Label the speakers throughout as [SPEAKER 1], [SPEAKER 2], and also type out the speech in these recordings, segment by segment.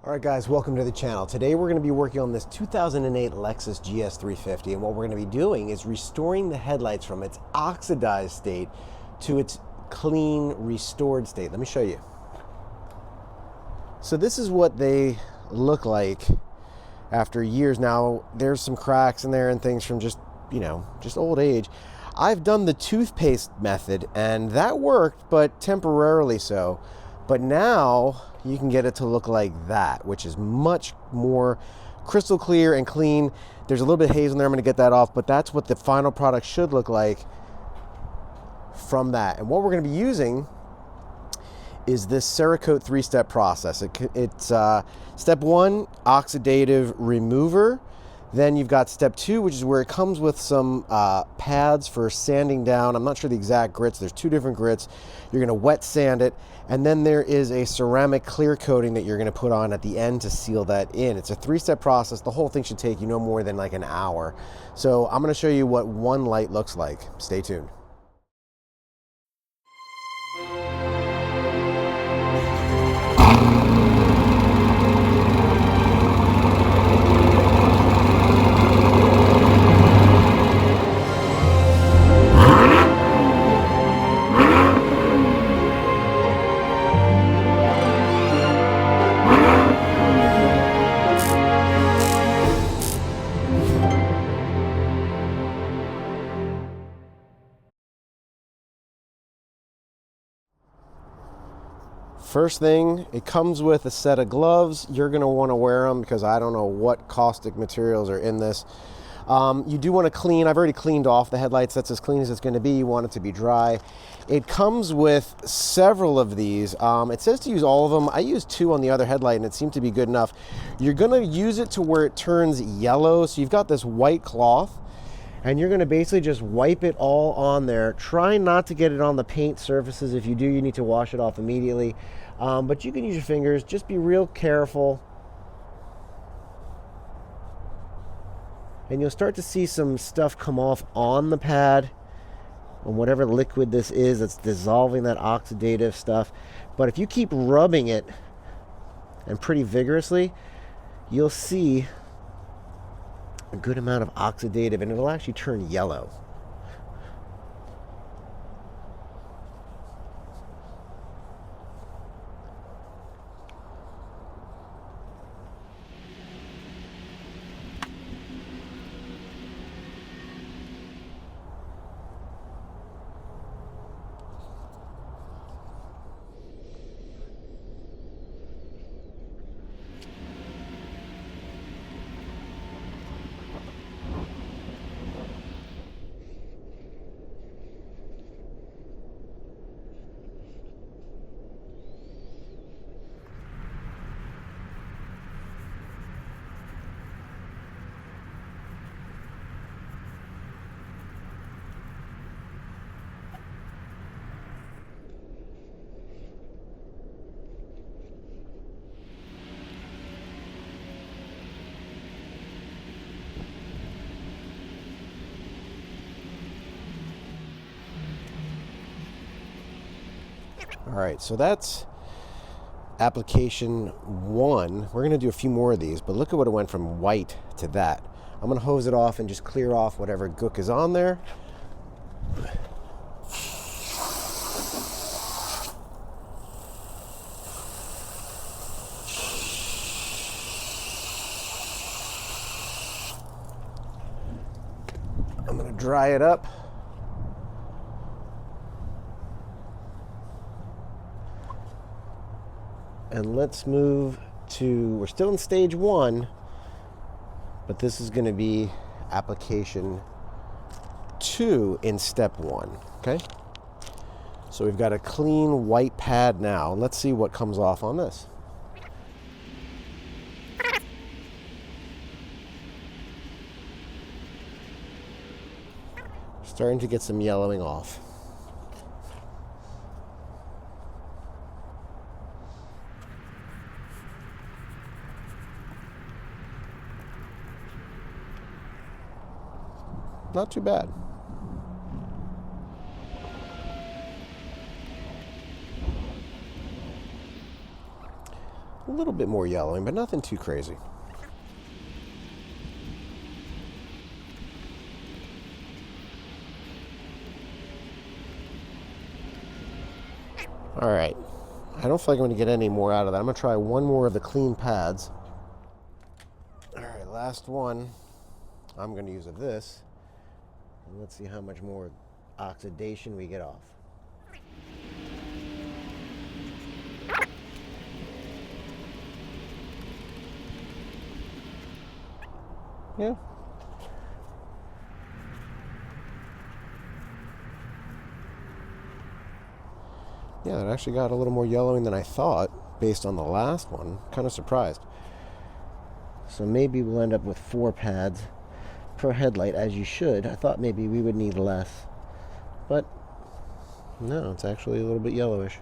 [SPEAKER 1] Alright guys, welcome to the channel. Today we're going to be working on this 2008 Lexus GS350, and what we're going to be doing is restoring the headlights from its oxidized state to its clean, restored state. Let me show you. So this is what they look like after years. Now there's some cracks in there and things from just old age. I've done the toothpaste method and that worked, but temporarily so. But now you can get it to look like that, which is much more crystal clear and clean. There's a little bit of haze in there. I'm going to get that off, but that's what the final product should look like from that. And what we're going to be using is this Cerakote three-step process. It's step one, oxidative remover. Then you've got step two, which is where it comes with some pads for sanding down. I'm not sure the exact grits. There's two different grits. You're going to wet sand it. And then there is a ceramic clear coating that you're going to put on at the end to seal that in. It's a three-step process. The whole thing should take you no more than like an hour. So I'm going to show you what one light looks like. Stay tuned. First thing, it comes with a set of gloves. You're going to want to wear them because I don't know what caustic materials are in this. You do want to clean. I've already cleaned off the headlights. That's as clean as it's going to be. You want it to be dry. It comes with several of these. It says to use all of them. I used two on the other headlight and it seemed to be good enough. You're going to use it to where it turns yellow. So you've got this white cloth and you're going to basically just wipe it all on there. Try not to get it on the paint surfaces. If you do, you need to wash it off immediately. But you can use your fingers. Just be real careful. And you'll start to see some stuff come off on the pad and whatever liquid this is that's dissolving that oxidative stuff. But if you keep rubbing it and pretty vigorously, you'll see a good amount of oxidative and it'll actually turn yellow. All right, so that's application one. We're going to do a few more of these, but look at what it went from white to that. I'm going to hose it off and just clear off whatever gook is on there. I'm going to dry it up. And let's move to, we're still in stage one, but this is going to be application two in step one, okay? So we've got a clean white pad now. Let's see what comes off on this. Starting to get some yellowing off. Not too bad. little bit more yellowing, but nothing too crazy. All right, I don't feel like I'm going to get any more out of that. I'm going to try one more of the clean pads. All right, last one. I'm going to use of this. And let's see how much more oxidation we get off. Yeah. Yeah, it actually got a little more yellowing than I thought based on the last one. Kind of surprised. So maybe we'll end up with 4 pads per headlight, as you should. I thought maybe we would need less. But no, it's actually a little bit yellowish.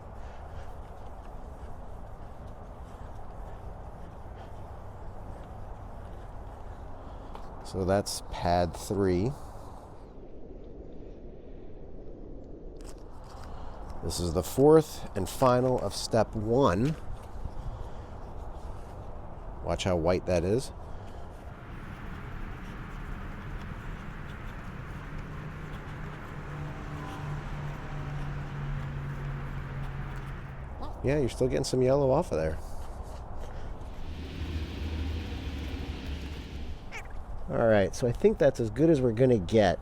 [SPEAKER 1] So that's pad 3. This is the 4th and final of step 1. Watch how white that is. Yeah, you're still getting some yellow off of there. All right, so I think that's as good as we're gonna get.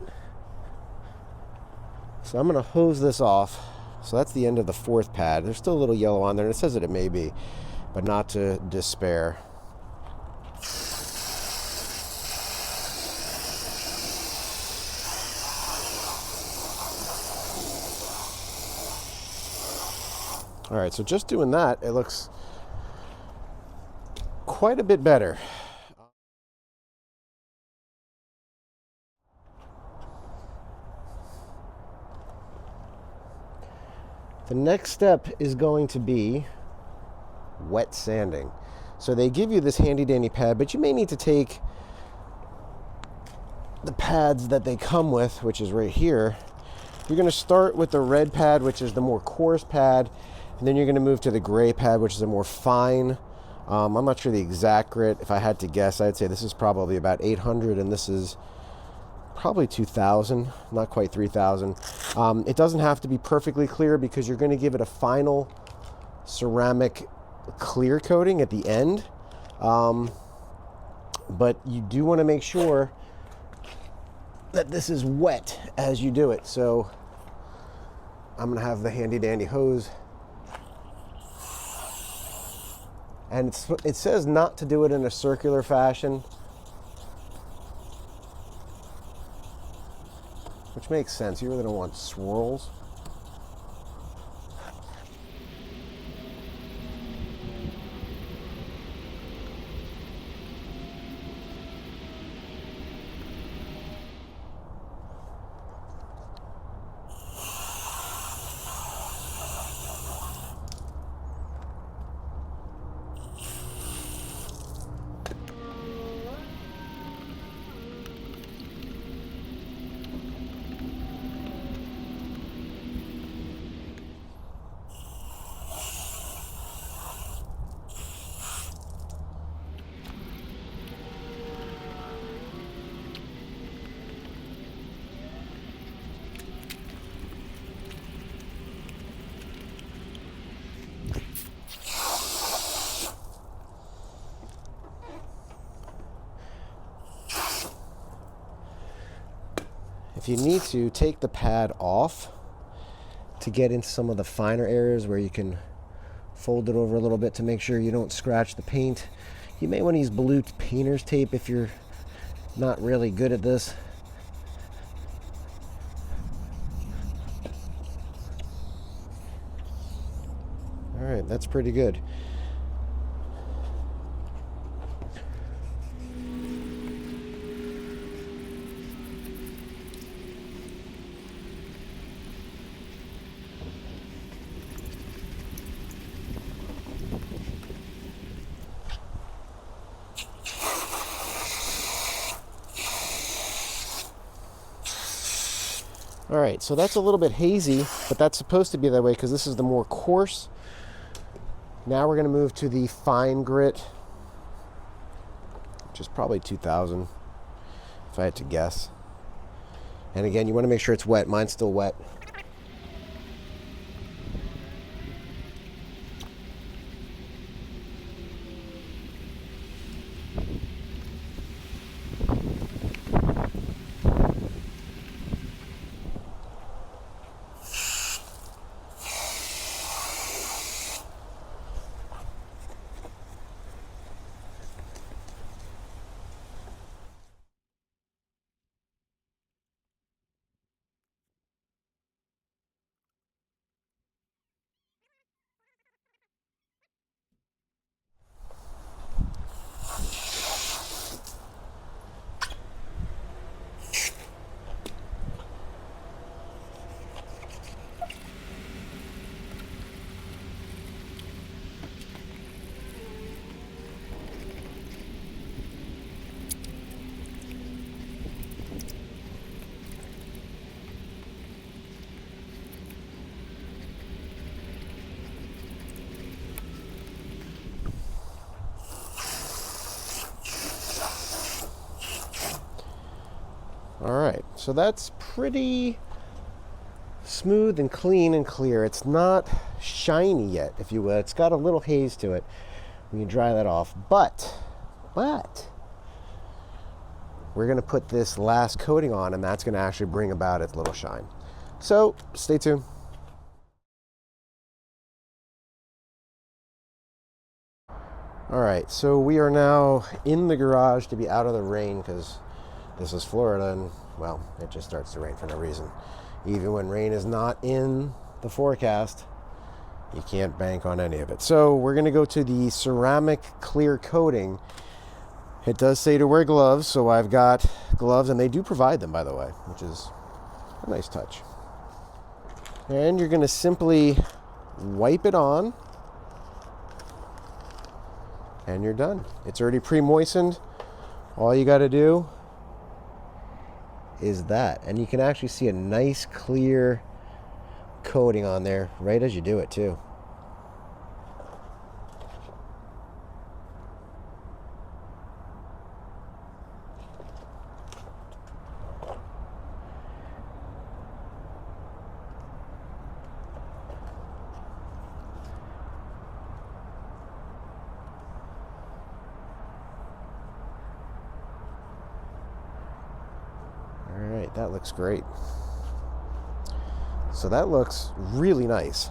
[SPEAKER 1] So I'm gonna hose this off. So that's the end of the 4th pad. There's still a little yellow on there, and it says that it may be, but not to despair. All right, so just doing that, it looks quite a bit better. The next step is going to be wet sanding. So they give you this handy dandy pad, but you may need to take the pads that they come with, which is right here. You're going to start with the red pad, which is the more coarse pad, and then you're going to move to the gray pad, which is a more fine. I'm not sure the exact grit. If I had to guess, I'd say this is probably about 800, and this is probably 2,000, not quite 3,000. It doesn't have to be perfectly clear because you're going to give it a final ceramic clear coating at the end. But you do want to make sure that this is wet as you do it. So I'm going to have the handy dandy hose. And it says not to do it in a circular fashion, which makes sense. You really don't want swirls. If you need to, take the pad off to get into some of the finer areas where you can fold it over a little bit to make sure you don't scratch the paint. You may want to use blue painter's tape if you're not really good at this. All right, that's pretty good. All right, so that's a little bit hazy, but that's supposed to be that way because this is the more coarse Now we're going to move to the fine grit, which is probably 2000 if I had to guess. And again, you want to make sure it's wet. Mine's still wet. All right, so that's pretty smooth and clean and clear. It's not shiny yet, if you will. It's got a little haze to it. We can dry that off, but we're gonna put this last coating on, and that's gonna actually bring about its little shine. So stay tuned. All right, so we are now in the garage to be out of the rain, because this is Florida, and well, it just starts to rain for no reason. Even when rain is not in the forecast, you can't bank on any of it. So we're gonna go to the ceramic clear coating. It does say to wear gloves, so I've got gloves, and they do provide them, by the way, which is a nice touch. And you're gonna simply wipe it on, and you're done. It's already pre-moistened. All you gotta do is that, and you can actually see a nice clear coating on there right as you do it too. All right, that looks great. So that looks really nice.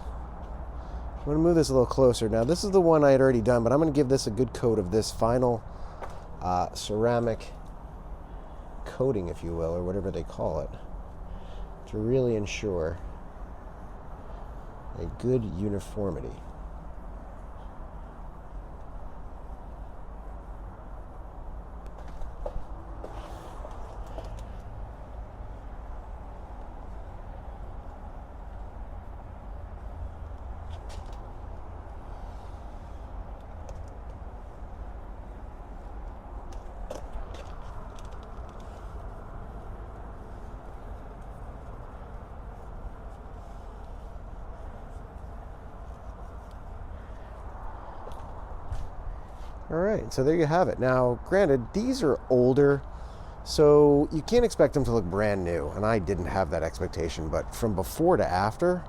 [SPEAKER 1] I'm going to move this a little closer. Now, this is the one I had already done, but I'm going to give this a good coat of this final ceramic coating, if you will, or whatever they call it, to really ensure a good uniformity. All right, so there you have it. Now, granted, these are older, so you can't expect them to look brand new, and I didn't have that expectation, but from before to after,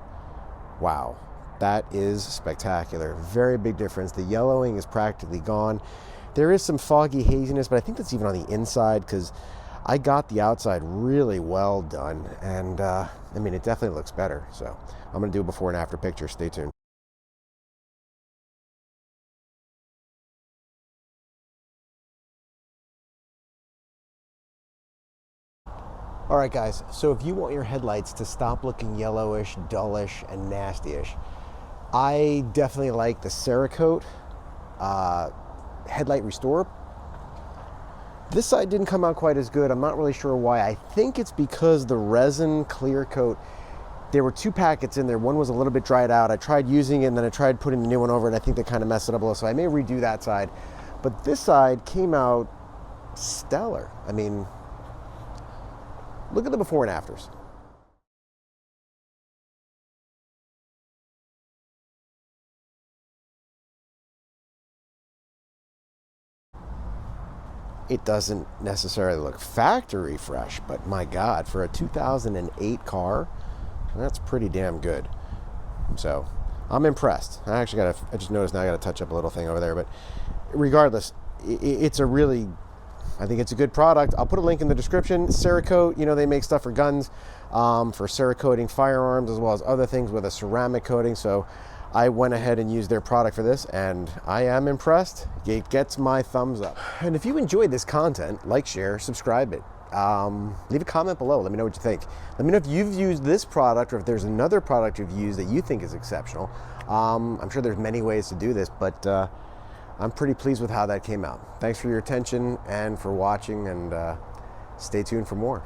[SPEAKER 1] wow, that is spectacular. Very big difference. The yellowing is practically gone. There is some foggy haziness, but I think that's even on the inside, because I got the outside really well done, and I mean, it definitely looks better. So I'm going to do a before and after picture. Stay tuned. All right, guys, so if you want your headlights to stop looking yellowish, dullish, and nasty-ish, I definitely like the Cerakote Headlight Restore. This side didn't come out quite as good. I'm not really sure why. I think it's because the resin clear coat, there were two packets in there. One was a little bit dried out. I tried using it, and then I tried putting the new one over it. I think they kind of messed it up a little, so I may redo that side. But this side came out stellar. I mean, look at the before and afters. It doesn't necessarily look factory fresh, but my God, for a 2008 car, that's pretty damn good. So I'm impressed. I just noticed now I got to touch up a little thing over there, but regardless, it's a really, I think it's a good product. I'll put a link in the description. Cerakote, you know, they make stuff for guns, for Cerakoting firearms, as well as other things with a ceramic coating. So I went ahead and used their product for this, and I am impressed. It gets my thumbs up. And if you enjoyed this content, like, share, subscribe it. Leave a comment below. Let me know what you think. Let me know if you've used this product or if there's another product you've used that you think is exceptional. I'm sure there's many ways to do this, but I'm pretty pleased with how that came out. Thanks for your attention and for watching, and stay tuned for more.